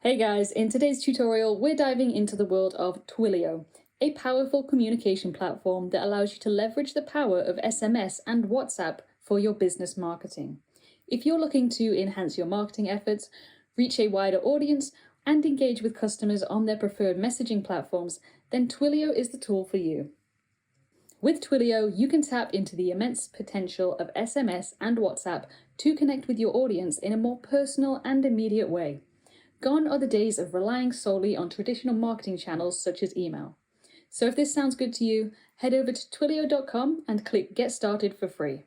Hey guys, in today's tutorial, we're diving into the world of Twilio, a powerful communication platform that allows you to leverage the power of SMS and WhatsApp for your business marketing. If you're looking to enhance your marketing efforts, reach a wider audience, and engage with customers on their preferred messaging platforms, then Twilio is the tool for you. With Twilio, you can tap into the immense potential of SMS and WhatsApp to connect with your audience in a more personal and immediate way. Gone are the days of relying solely on traditional marketing channels such as email. So if this sounds good to you, head over to twilio.com and click Get Started for free.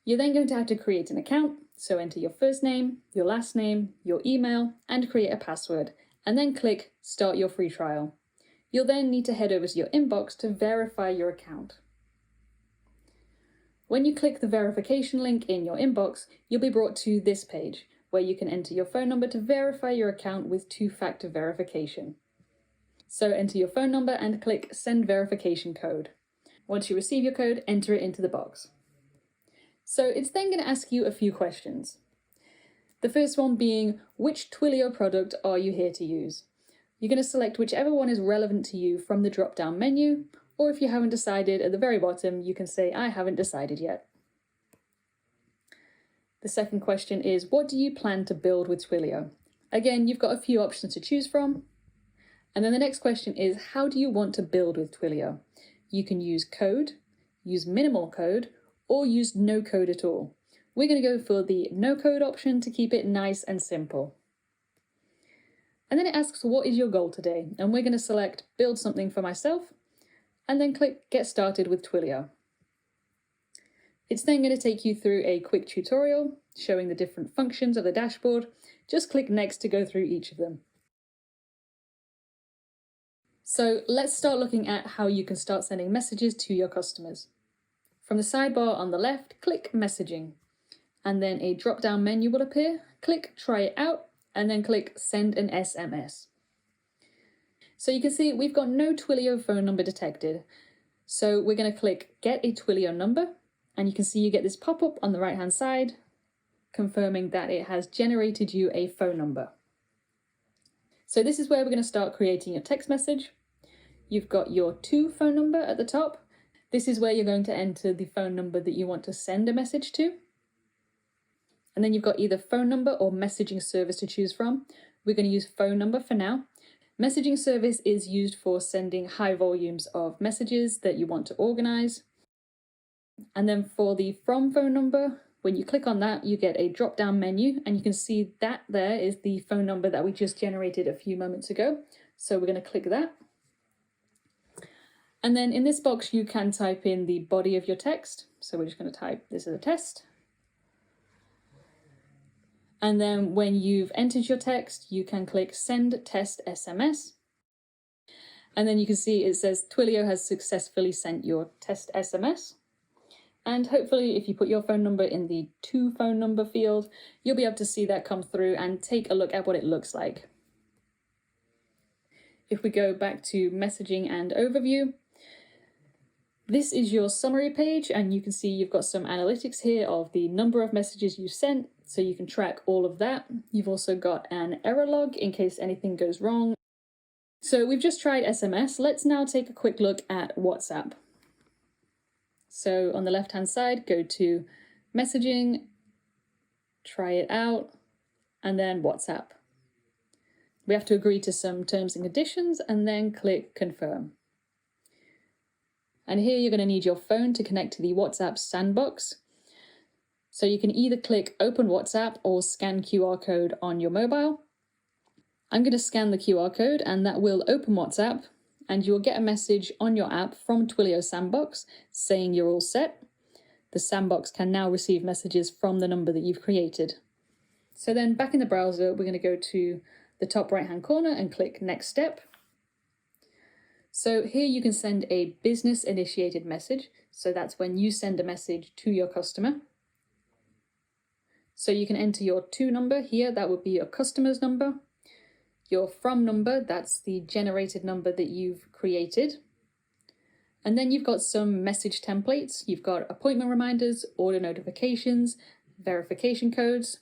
You're then going to have to create an account, so enter your first name, your last name, your email, and create a password, and then click Start Your Free Trial. You'll then need to head over to your inbox to verify your account. When you click the verification link in your inbox, you'll be brought to this page, where you can enter your phone number to verify your account with two-factor verification. So enter your phone number and click Send Verification Code. Once you receive your code, enter it into the box. So it's then going to ask you a few questions. The first one being, which Twilio product are you here to use? You're going to select whichever one is relevant to you from the drop-down menu, or if you haven't decided, at the very bottom, you can say, I haven't decided yet. The second question is, what do you plan to build with Twilio? Again, you've got a few options to choose from. And then the next question is, how do you want to build with Twilio? You can use code, use minimal code, or use no code at all. We're going to go for the no code option to keep it nice and simple. And then it asks, what is your goal today? And we're going to select build something for myself, and then click Get Started with Twilio. It's then going to take you through a quick tutorial showing the different functions of the dashboard. Just click Next to go through each of them. So let's start looking at how you can start sending messages to your customers. From the sidebar on the left, click Messaging, and then a drop-down menu will appear. Click Try It Out, and then click Send an SMS. So you can see we've got no Twilio phone number detected. So we're going to click Get a Twilio number, and you can see you get this pop-up on the right-hand side, confirming that it has generated you a phone number. So this is where we're going to start creating your text message. You've got your to phone number at the top. This is where you're going to enter the phone number that you want to send a message to. And then you've got either phone number or messaging service to choose from. We're going to use phone number for now. Messaging service is used for sending high volumes of messages that you want to organize. And then for the from phone number, when you click on that, you get a drop-down menu, and you can see that there is the phone number that we just generated a few moments ago. So we're going to click that. And then in this box, you can type in the body of your text. So we're just going to type, this is a test. And then when you've entered your text, you can click Send Test SMS. And then you can see it says Twilio has successfully sent your test SMS. And hopefully if you put your phone number in the to phone number field, you'll be able to see that come through and take a look at what it looks like. If we go back to messaging and overview, this is your summary page, and you can see you've got some analytics here of the number of messages you sent, so you can track all of that. You've also got an error log in case anything goes wrong. So we've just tried SMS. Let's now take a quick look at WhatsApp. So on the left-hand side, go to Messaging, Try It Out, and then WhatsApp. We have to agree to some terms and conditions, and then click Confirm. And here you're going to need your phone to connect to the WhatsApp sandbox. So you can either click Open WhatsApp or scan QR code on your mobile. I'm going to scan the QR code, and that will open WhatsApp, and you will get a message on your app from Twilio Sandbox saying you're all set. The sandbox can now receive messages from the number that you've created. So then back in the browser, we're going to go to the top right-hand corner and click Next Step. So here you can send a business initiated message. So that's when you send a message to your customer. So you can enter your to number here, that would be your customer's number. Your from number, that's the generated number that you've created. And then you've got some message templates. You've got appointment reminders, order notifications, verification codes.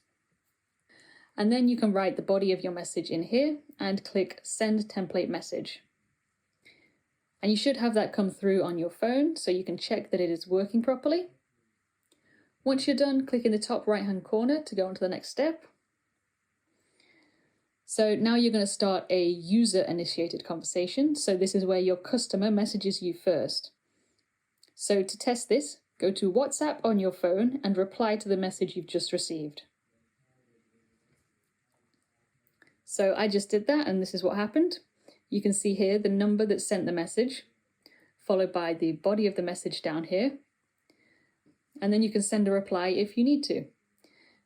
And then you can write the body of your message in here and click Send Template Message. And you should have that come through on your phone so you can check that it is working properly. Once you're done, click in the top right-hand corner to go on to the next step. So now you're going to start a user-initiated conversation. So this is where your customer messages you first. So to test this, go to WhatsApp on your phone and reply to the message you've just received. So I just did that, and this is what happened. You can see here the number that sent the message, followed by the body of the message down here. And then you can send a reply if you need to.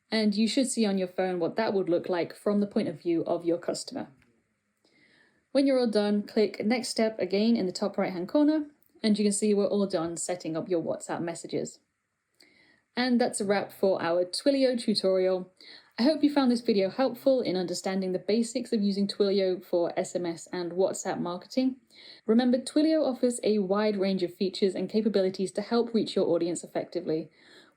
And you should see on your phone what that would look like from the point of view of your customer. When you're all done, click Next Step again in the top right-hand corner, and you can see we're all done setting up your WhatsApp messages. And that's a wrap for our Twilio tutorial. I hope you found this video helpful in understanding the basics of using Twilio for SMS and WhatsApp marketing. Remember, Twilio offers a wide range of features and capabilities to help reach your audience effectively.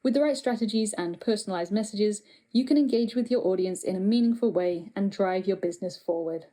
With the right strategies and personalized messages, you can engage with your audience in a meaningful way and drive your business forward.